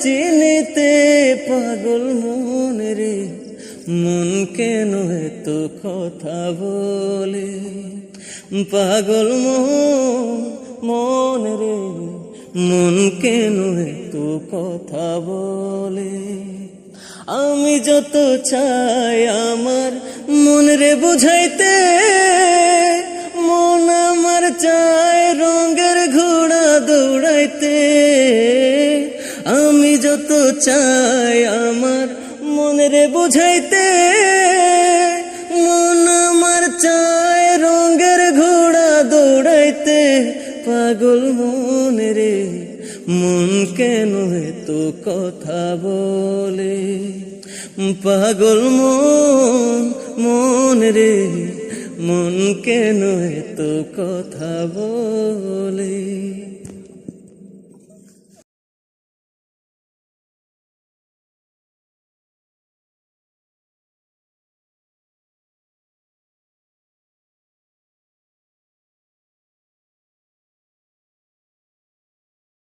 চিনিতে পাগল মন রে, মন কেন এত কথা বলে? পাগল মন রে, মন কেন এত কথা বলে? আমি যত চাই আমার মন রে বুঝাইতে, মন আমার চায় রঙের ঘোড়া দৌড়াইতে। আমি যত চাই আমার মন রে বুঝাইতে, মন আমার চায় রঙের ঘোড়া দৌড়াইতে। পাগল মন রে, মন কেন এত কথা বলে? পাগল মন রে, মন কেন এত কথা বলে?